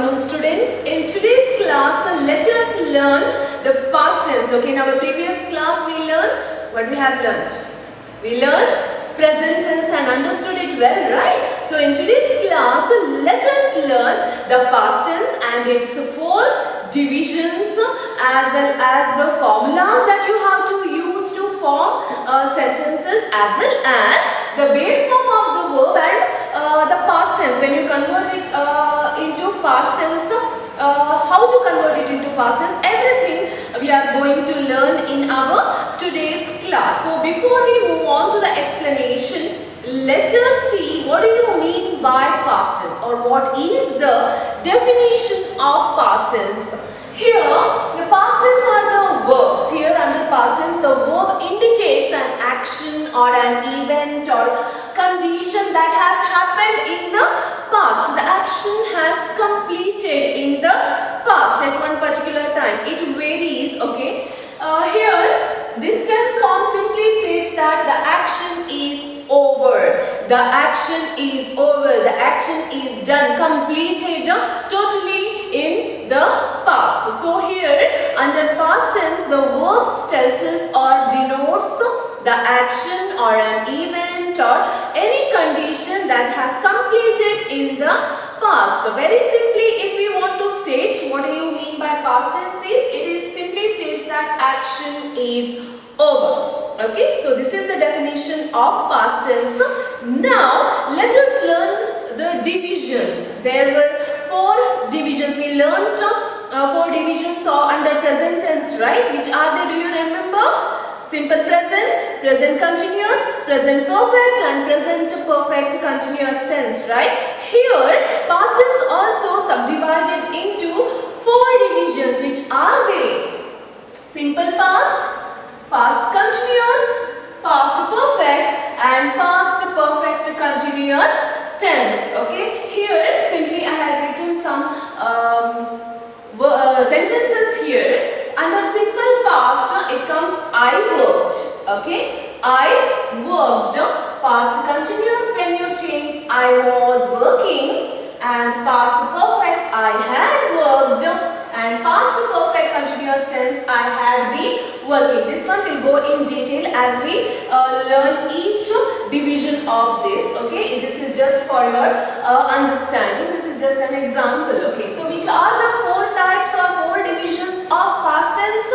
afternoon, students. In today's class, let us learn the past tense. Okay, in our previous class we learned what we have learned. We learned present tense and understood it well, right? So in today's class, let us learn the past tense and its four divisions as well as the formulas that you have to use to form sentences, as well as the base form of the verb and the past tense. When you convert it into past tense, how to convert it into past tense, everything we are going to learn in our today's class. So before we move on to the explanation, let us see what do you mean by past tense, or what is the definition of past tense. Here the past tense are the verbs. Here under past tense, the verb indicates an action or an event or condition that has happened in the past. The action has completed in the past at one particular time. It varies, okay. Here this tense form simply states that the action is over. The action is over. The action is done, completed totally in the past. So here under past tense, the verb tells us or denotes the action or an event or any condition that has completed in the past. Very simply, if we want to state what do you mean by past tense is, it is simply states that action is over. Okay, so this is the definition of past tense. Now let us learn the divisions. There were four divisions. We learned four divisions under present tense, right? Which are they? Do you remember? Simple present, present continuous, present perfect and present perfect continuous tense, right? Here past tense also subdivided into four divisions. Which are they? Simple past, past continuous, past perfect and past perfect continuous tense. Okay, here simply I have written some sentences here. Under simple past, it comes I worked. Okay, I worked. Past continuous, when you change I was working, and past perfect I had worked, and past perfect continuous tense I had been working. This one will go in detail as we learn each division of this. Okay, this is just for your understanding. This is just an example. Okay, so which are the four types or four divisions of past tense?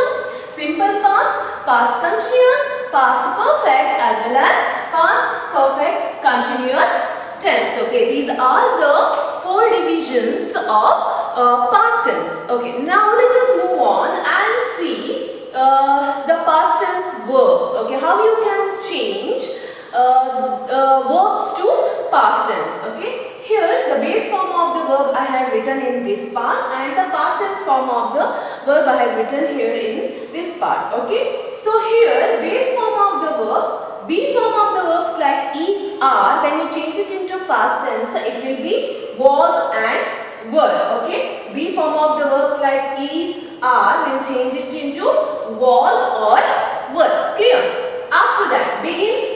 Simple past, past continuous, past perfect as well as past perfect continuous tense. Okay, these are the four divisions of past tense. Okay, now let us move on and see the past tense verbs. Okay, how you can change verbs to past tense. Okay, here the base form of the verb I have written in this part, and the past tense form of the verb I have written here in this part. Okay, so here base form of the verb, be form of the verbs like is, are, when you change it into past tense, it will be was and were. Okay, be form of the verbs like is, are, when change it into was or were. Clear? After that, begin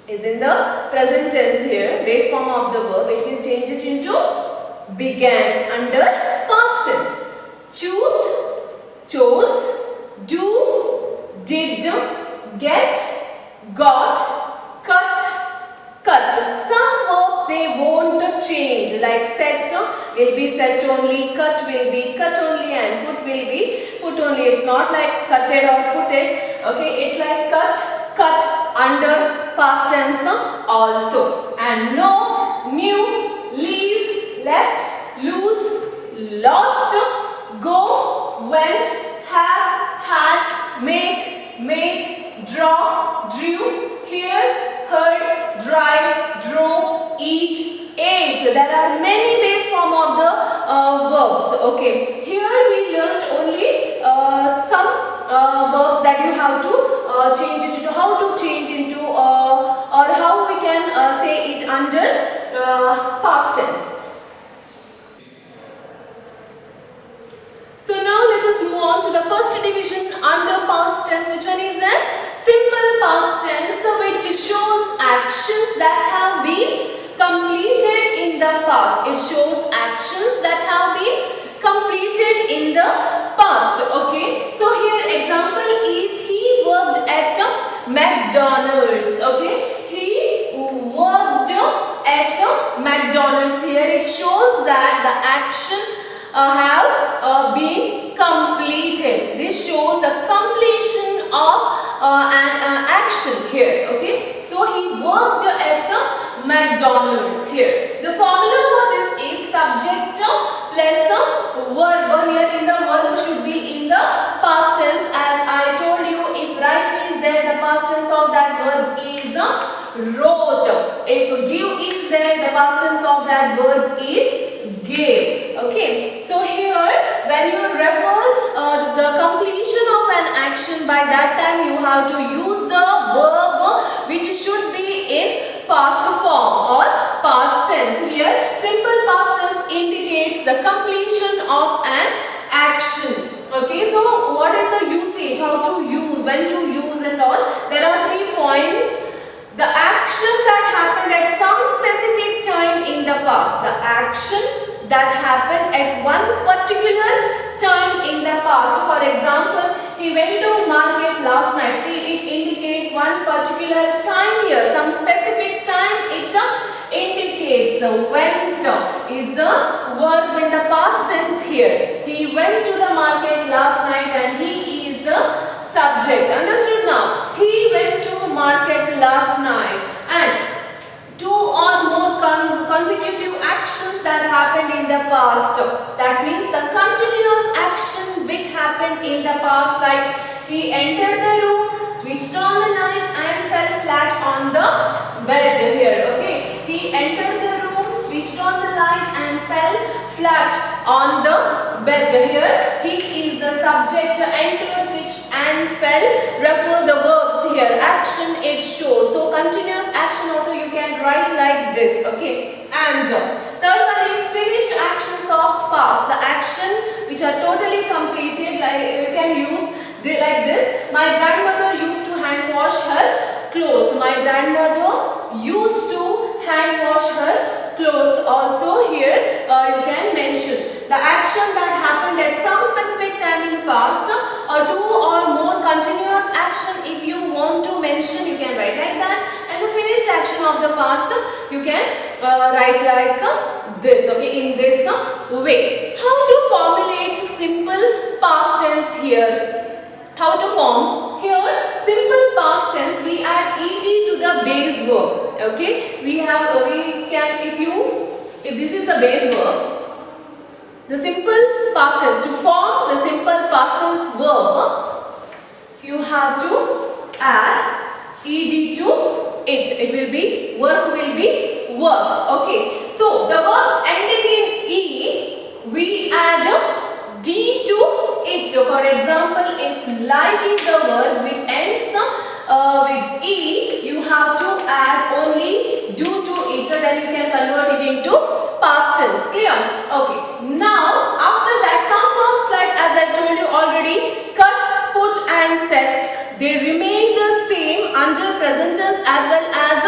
is in the present tense here. Base form of the verb, it will change it into began under past tense. Choose, chose, do, did, get, got, cut. Some verbs they won't change, like set will be set only, cut will be cut only, and put will be put only. It's not like cutted or putted. Okay, it's like cut under past tense also. And know, knew, leave, left, lose, lost, go, went, have, had, make, made, draw, drew, hear, heard, drive, drove, eat, ate. There are many base form of the verbs. Okay, here we learnt only some verbs that you have to change it into, how to change into or how we can say it under past tense. So now let us move on to the first division under past tense. Which one is that? Simple past tense, which shows actions that have been completed in the past. It shows actions that have completed in the past. Okay, so here example is he worked at McDonald's. Okay, he worked at McDonald's. Here it shows that the action have been completed. This shows the completion of an action here. Okay, so he worked at McDonald's here. The formula for this is subject plus verb. Here in the verb should be in the past tense. As I told you, if write is there, the past tense of that verb is wrote. If give is there, the past tense of that verb is gave. Okay, so here when you refer the completion of an action, by that time you have to use the verb which should be in past form or past tense. Here simple past tense indicates the completion of an action. Okay, so what is the usage, how to use, when to use and all? There are 3 points. The action that happened at some specific time in the past. The action that happened at one particular time in the past. For example, he went to market last night. See, it indicates one particular time here. Some specific time it indicates. The went is the verb in the past tense here. He went to the market last night and he is the subject. Understood now? He went to market last night. And 2 or more consecutive actions that happened in the past. That means the continuous action which happened in the past, like he entered the room, switched on the light and fell flat on the bed here. Okay, he entered the room, switched on the light and fell flat on the bed. Here he is the subject. Enter, switched and fell refer the verbs here. Action it shows. So continuous action also you can write like this. Okay, and third one is finished actions of past. The action which are totally completed, like you can use like this. My grandmother used to hand wash her clothes. My grandmother used to hand wash her clothes. Also here you can mention the action that happened at some specific time in past, or 2 or more continuous action. If you want to mention, you can write like that. And the finished action of the past you can write like this. Okay, in this way. How to formulate simple past tense here? How to form? Here simple past tense we add ed to the base verb. Okay, we can, if this is the base verb, the simple past tense, to form the simple past tense verb, you have to add ed to it. It will be, work will be worked. Okay, so the verbs ending in e, we add d to it. For example, if like is the verb which ends with e, you have to add only do to it, then you can convert it into past tense. Clear? Okay. Now after that, some verbs, like as I told you already, cut, put and set, they remain the same under present tense as well as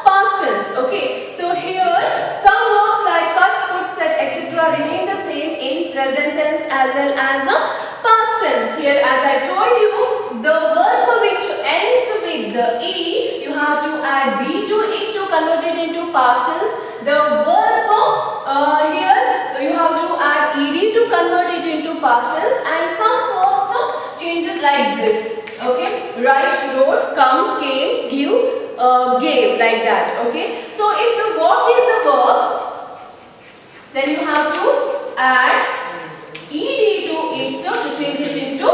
past tense. Okay, so here some verbs like cut, put, set, etc. remain the same in present tense as well as past tense. Here as I told you, the verb which ends with the e, you have to add d to it to convert it into past tense. The verb here you have to add ed to convert it into past tense, and some verbs changes like this. Okay, write, wrote, come, came, give, gave, like that. Okay, so if the what is the verb, then you have to add ed to it to change it into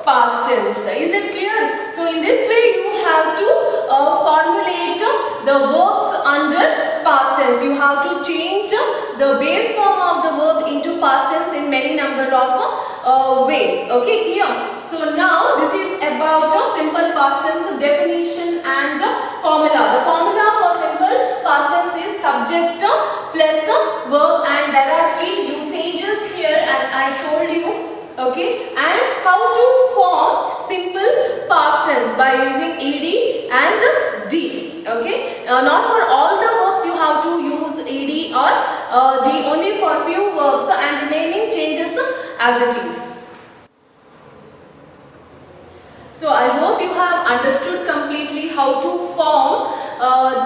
past tense. Is it clear? So in this way you have to formulate the verbs under past tense. You have to change the base form of the verb into past tense in many number of ways. Okay, clear? So now this is about simple past tense definition and formula. The formula for simple past tense is subject plus verb, and there are 3 usages here as I told you. Okay, and how to form simple past tense by using ed and d. Okay, not for all the verbs you have to use ed or d, only for few verbs, and remaining changes as it is. So I hope you have understood completely how to form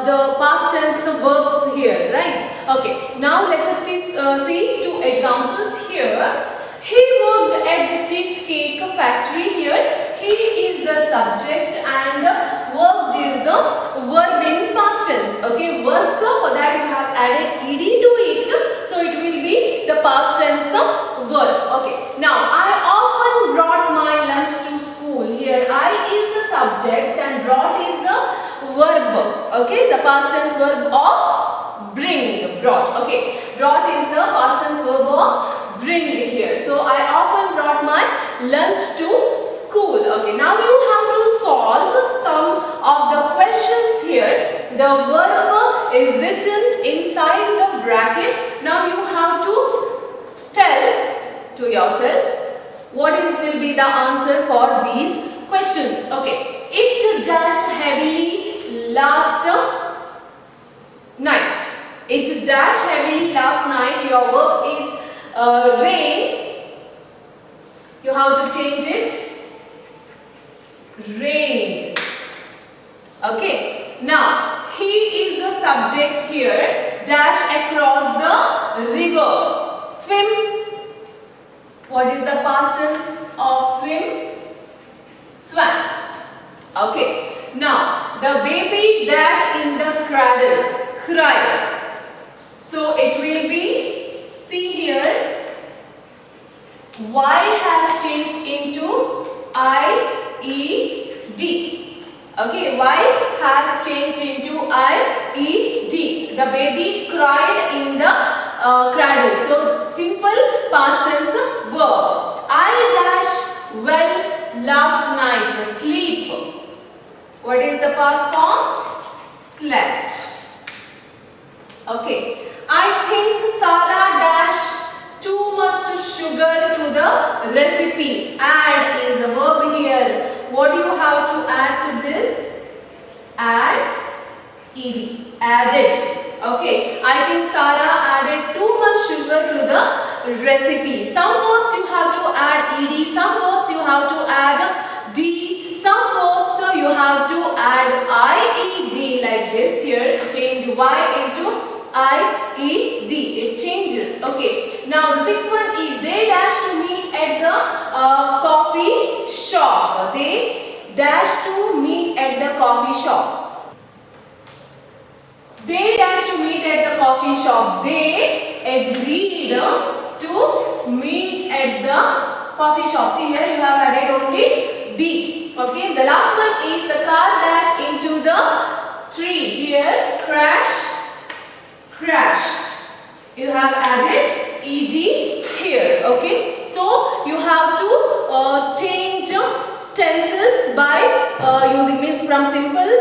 the past tense verbs here, right? Okay, now let us see two examples here. He worked at the cheesecake factory here. He is the subject and worked is the verb in past tense. Okay, work, for that you have added ed to it. So it will be the past tense verb. Okay, now I often brought my lunch to school. Here I is the subject and brought is the verb. Okay, the past tense verb of bring, brought. Okay, brought is the past tense verb of bring here. So I often brought my lunch to school. Okay, now you have to solve some of the questions here. The verb is written inside the bracket. Now you have to tell to yourself what will be the answer for these questions. Okay, it dashed heavily last night. It dashed heavily last night. Your verb is rain. You have to change it. Rained. Okay, now he is the subject here. Dash across the river. Swim. What is the past tense of swim? Swam. Okay, now the baby dash in the cradle. Cried. So it will be, see here, Y has changed into I-E-D. Okay, Y has changed into I-E-D. The baby cried in the cradle. So simple past tense verb. I dash well last night. Sleep. What is the past form? Slept. Okay. I think Sarah dash too much sugar to the recipe. Add is the verb here. What do you have to add to this? Add ed. Added. Okay. I think Sarah added too much sugar to the recipe. Some verbs you have to add ed. Some verbs you have to add d. Some verbs you have to add ied like this here. Change y into I-E-D. It changes. Okay. Now the sixth one is they dash to meet at the coffee shop. They dash to meet at the coffee shop. They dash to meet at the coffee shop. They agreed to meet at the coffee shop. See here you have added only D. Okay. The last one is the car dash into the tree. Here crash. Crashed. You have added ed here. Okay. So you have to change tenses by using means from simple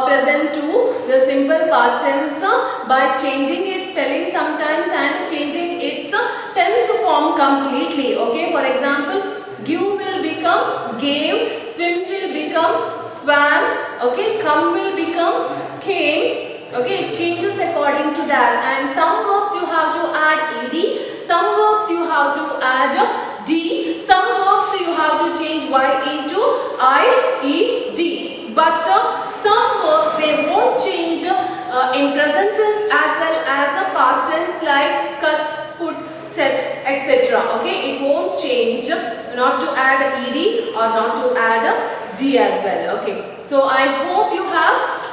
present to the simple past tense by changing its spelling sometimes and changing its tense form completely. Okay. For example, give will become gave, swim will become swam. Okay. Come will become came. Okay, it changes according to that, and some verbs you have to add ed, some verbs you have to add d, some verbs you have to change y into ied. But some verbs they won't change in present tense as well as a past tense like cut, put, set, etc. Okay, it won't change not to add ed or not to add d as well. Okay, so I hope you have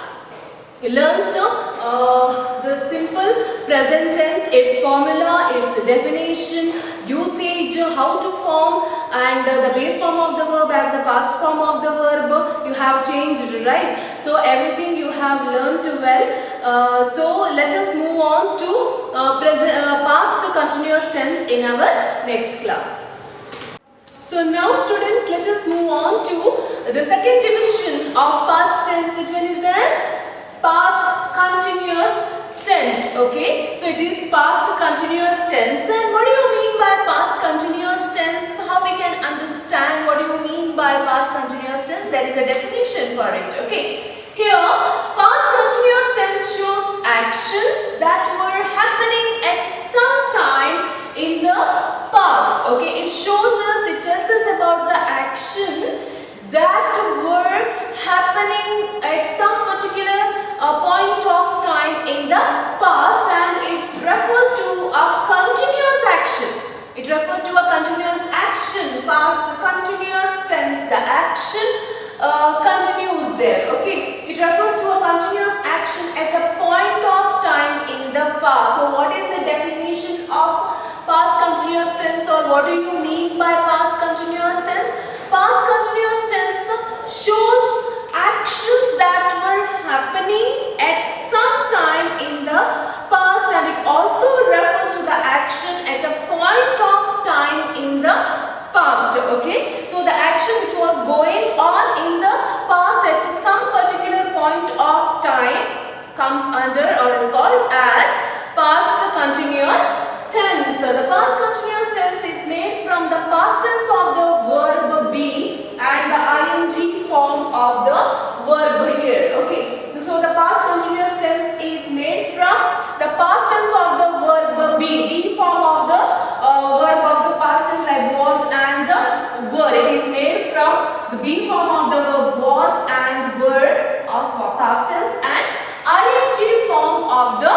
learnt the simple present tense, its formula, its definition, usage, how to form, and the base form of the verb as the past form of the verb you have changed, right? So everything you have learnt well. So let us move on to past continuous tense in our next class. So now students, let us move on to the second division of past tense. Which one is that? Past continuous tense. Okay, so it is past continuous tense. And what do you mean by past continuous tense? How we can understand what do you mean by past continuous tense? There is a definition for it. Okay, here past continuous tense shows actions that were happening at some time in the past. Okay, it shows us, it tells us about the action that were happening at some particular point of time in the past, and it's referred to a continuous action. It referred to a continuous action, past continuous tense. The action continues there. Okay, it refers to a continuous action at a point of time in the past. So what is the definition of past continuous tense, or what do you mean by past continuous tense? Past continuous tense shows actions that were happening at some time in the past, and it also refers to the action at a point of time in the past. Okay, so the action which was going on in the past at some particular point of time comes under or is called as past continuous tense. The past continuous tense is made from the past tense of the verb be and the ing form of the verb here. Okay, so the past continuous tense is made from the past tense of the verb be form of the verb of the past tense like was and were. It is made from the be form of the verb was and were of past tense and ing form of the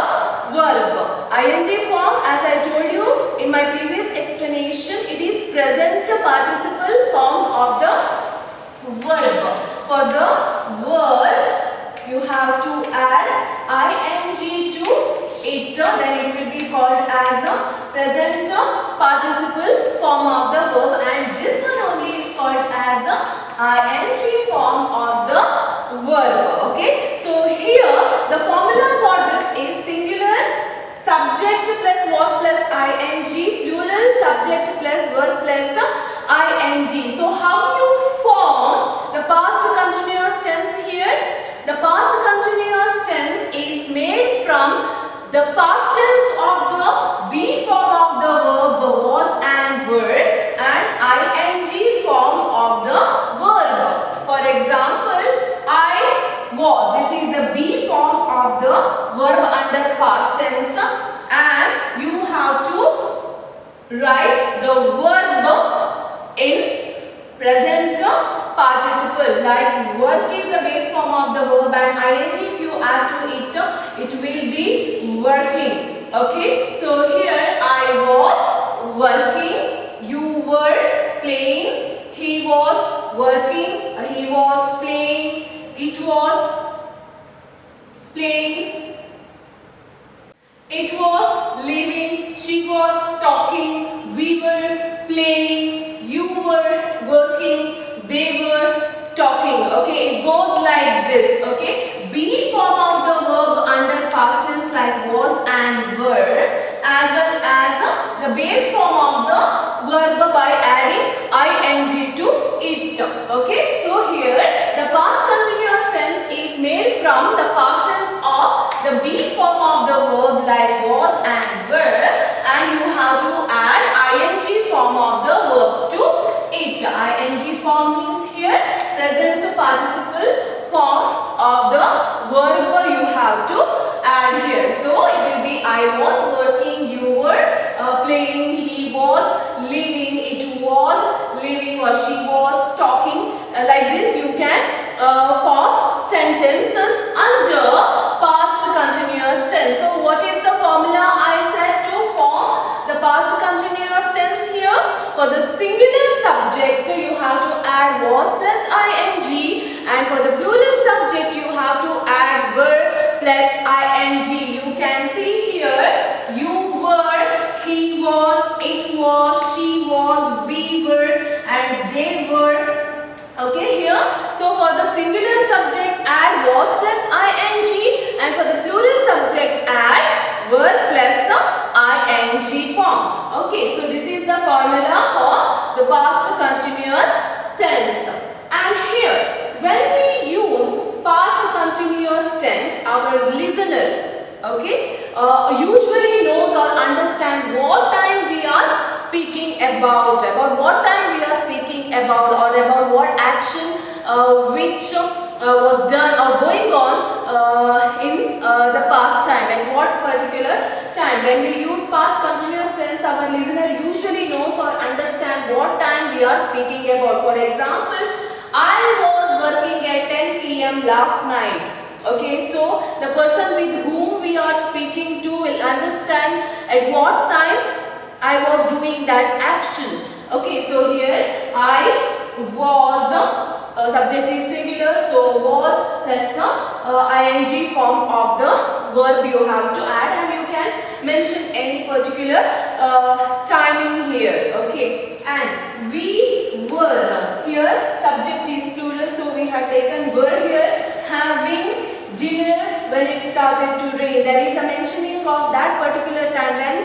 verb. Ing form, as I told you in my previous explanation, it is present participle form of the verb. For the verb, you have to add ing to it, then it will be called as a present participle form of the verb, and this one only is called as a ing form of the verb. Okay, so here the formula for this is singular subject plus was plus ing, plural subject plus verb plus ing. So how you form the past continuous tense here? The past continuous tense is made from the past tense of the be form of the verb was and were and ing form of the verb. For example, I was. This is the be form of the verb under past tense, and you have to write the verb in present participle. Like work is the base form of the verb, and ing if you add to it, it will be working. Okay, so here I was working, you were playing, he was working, he was playing, it was playing, it was living, she was talking, we were playing, you were working, they were talking. Okay, it goes like this. Okay, be form of the verb under past tense like was and were, as well as the base form of the verb by adding ing to it. Okay, so here the past continuous tense is made from the past tense of the be form of the verb like was and were, and you have to add ing form of the verb to it. Ing form means here present participle form of the verb you have to add here. So it will be I was working, you were playing, he was living, it was living, or she was talking. Like this you can form sentences under past continuous tense. So what is the formula I said to form the past continuous tense here? For the singular subject you have to add was plus ing, and for the plural subject you have to add were plus ing. You can see here you were, he was, it was, she was, we were and they were. Okay, here so for the singular subject add was plus ing, and for the plural subject add were plus ing form. Okay, so this is the formula for the past continuous tense. And here when we use past continuous tense, our listener, okay, usually knows or understand what time we are speaking about what time we are speaking about, or about what action which was done or going on in the past time, at what particular time. When we use past continuous tense, our listener usually knows or understands are speaking about. For example, I was working at 10 p.m. last night. Okay, so the person with whom we are speaking to will understand at what time I was doing that action. Okay, so here I was, subject is singular, so was plus ing form of the verb you have to add, and you can mention any particular timing here. Okay, and we were, here subject is plural, so we have taken were here, having dinner when it started to rain. There is a mentioning of that particular time when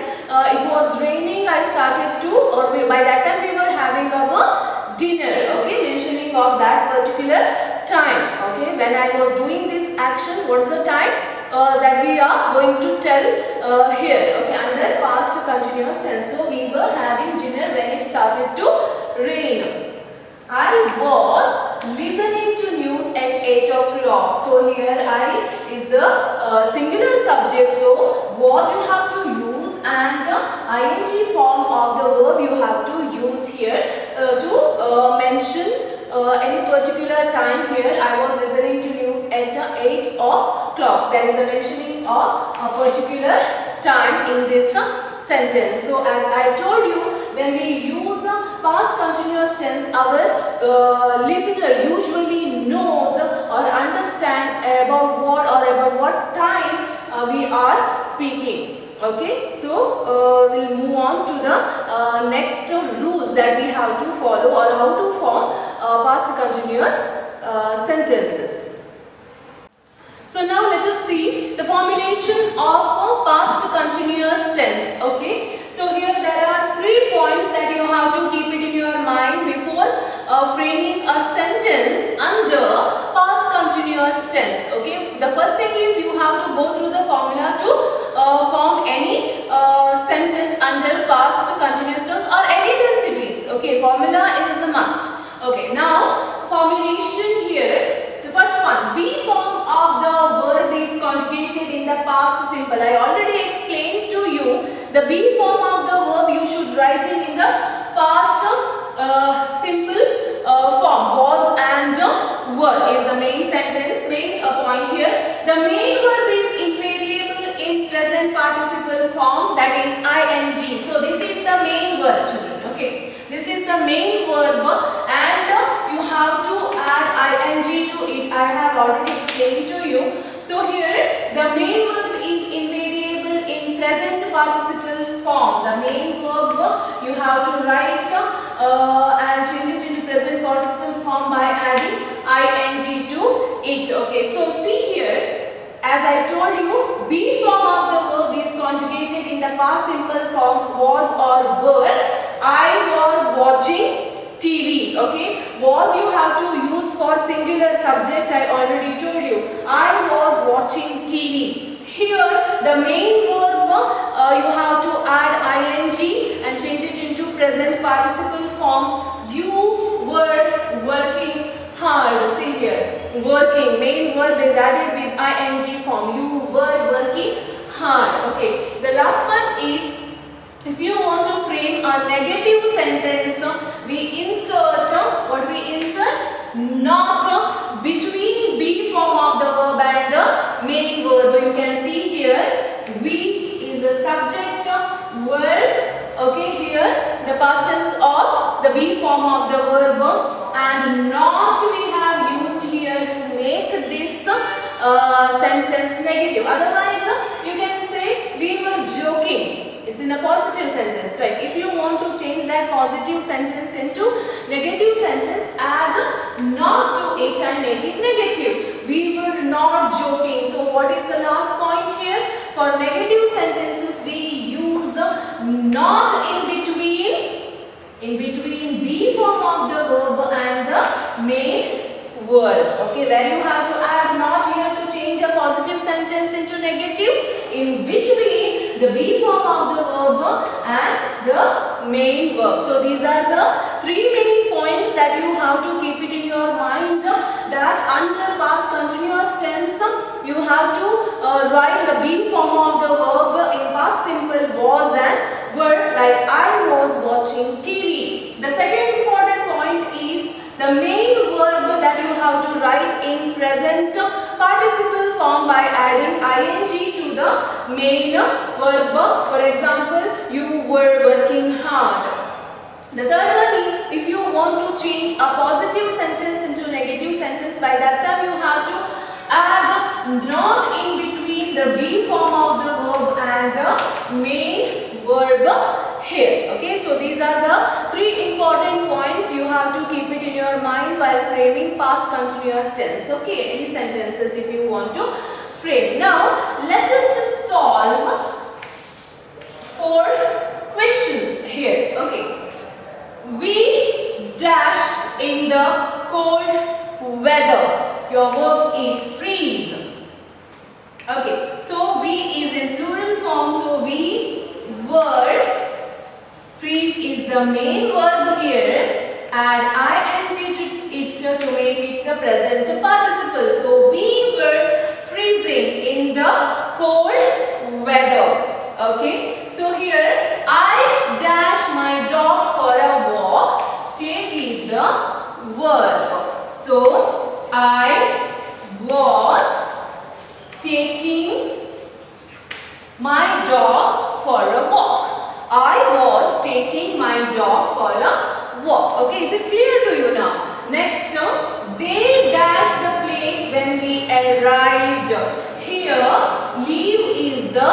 it was raining. I started to, or by that time we were having our dinner. Okay, mentioning of that particular time. Okay, when I was doing this action, what's the time that we are going to tell here. Okay, under past continuous tense. So we were having dinner when it started to rain. I was listening to news at 8 o'clock. So here I is the singular subject. So was you have to use, and the ing form of the verb you have to use here to mention any particular time. Here I was listening to news at 8 o'clock. There is a mentioning of a particular time in this sentence. So as I told you, when we use past continuous tense, our listener usually knows or understand about what or about what time we are speaking. Okay, so we'll move on to the next rules that we have to follow, or how to form past continuous sentences. So now let us see the formulation of past continuous tense. Okay, so here there are 3 points that you have to keep it in your mind before framing a sentence under past continuous tense. Okay, the first thing is you have to go through the formula to form any sentence under past continuous tense or any tensities. Okay, formula is the must. Okay, now formulation here. The first one, be form of the verb is conjugated in the past simple. I already explained to you the be form of the verb you should write in the past simple form. Was and were is the main sentence, main point here. The main verb is invariable in present participle form, that is ing. So this is the main verb, children. Okay, this is the main verb, and you have to add ing to it. I have already explained to you. So here the main verb is invariable in present participle form. The main verb you have to write and change it into present participle form by adding ing to it. Okay, so see here, as I told you, be form of the verb is conjugated in the past simple form was or were. I was watching TV. Okay, was you have to use for singular subject. I already told you. I was watching TV. Here the main verb you have to add ing and change it into present participle form. You were working hard. See here, working, main verb is added with ing form. You were working hard. Okay, the last one is, if you want to frame a negative sentence, we insert, what we insert? Not between be form of the verb and the main verb. You can see here, we is the subject, were. Okay, here the past tense of the be form of the verb, and not we have used here to make this sentence negative. Otherwise, you can say we were joking. It's in a positive sentence, right? If you want to change that positive sentence into negative sentence, add not to it and make it negative. We were not joking. So what is the last point here? For negative sentences, we use not in between be form of the verb and the main verb. Okay, where you have to add not here to change a positive sentence into negative. In between the be form of the verb and the main verb. So these are the 3 main points that you have to keep it in your mind, that under past continuous tense you have to write the be form of the verb in past simple was and were, like I was watching TV. The second important by adding ing to the main verb. For example, you were working hard. The third one is if you want to change a positive sentence into negative sentence, by that time you have to add not in between the be form of the verb and the main verb here. Okay, so these are the three important points you have to keep it in your mind while framing past continuous tense. Okay, any sentences if you want to frame. Now let us solve 4 questions here. Okay, we dash in the cold weather. Your verb is freeze. Okay, so we is in plural form, so we were. Freeze is the main verb here. Add ing to it to make it a present participle. So we were freezing in the cold weather. Okay, so here I dash my dog for a walk. Take is the verb. So I was taking my dog for a walk. I was taking my dog for a walk. Okay, is it clear to you now? Next term, they dashed the place when we arrived. Here, leave is the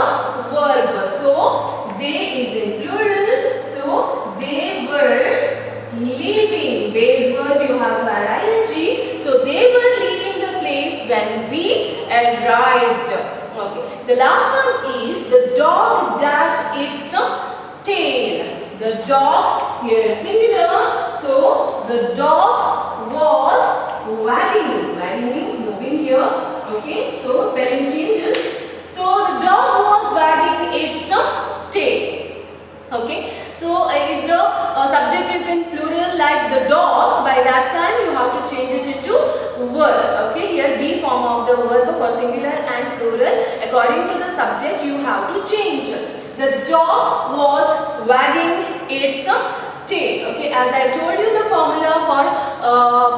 verb. So, they is in plural. So, they were leaving. Base verb you have to add ing. So, they were leaving the place when we arrived. Okay. The last one is the dog dashed its tail. The dog here singular. So, the dog was wagging. Wagging means moving here. Okay. So, spelling changes. So, the dog was wagging its tail. Okay. So, if the subject is in plural like the dogs, by that time you have to change it into verb. Okay. Here be form of the verb for singular and plural. According to the subject you have to change. The dog was wagging its tail. Okay, as I told you the formula for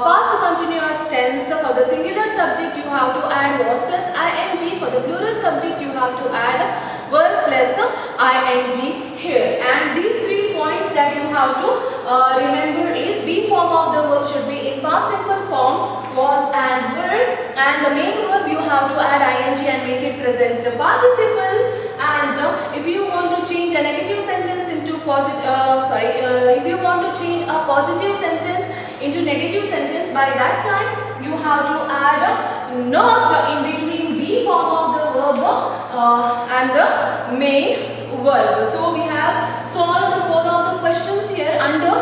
past continuous tense, for the singular subject you have to add was plus ing, for the plural subject you have to add verb plus ing here. And these 3 points that you have to remember is be form of the verb should be in past simple form, was and were, and the main verb you have to add ing and make it present participle. And if you want to change a negative sentence into if you want to change a positive sentence into negative sentence, by that time you have to add not in between be form of the verb and the main verb. So we have solved 4 of the questions here under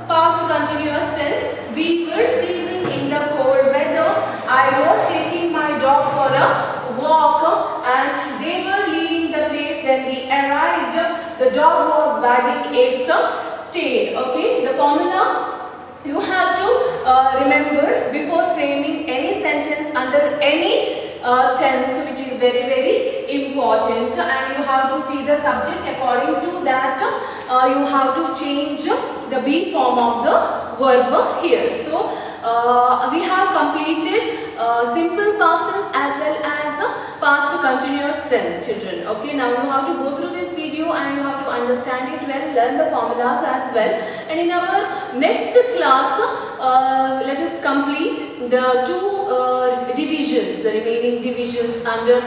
past continuous tense. We were freezing in the cold weather. I was taking my dog for a walk, and they were leaving the place when we arrived. The dog was wagging its tail. Okay, the formula you have to remember before framing any sentence under any tense, which is very important, and you have to see the subject. According to that you have to change the be form of the verb here. So we have completed simple past tense as well as past continuous tense, children. Okay, now you have to go through this video and you have to understand it well, learn the formulas as well. And in our next class, let us complete the 2 divisions, the remaining divisions under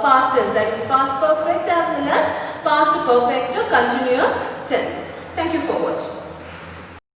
past tense, that is past perfect as well as past perfect continuous tense. Thank you for watching.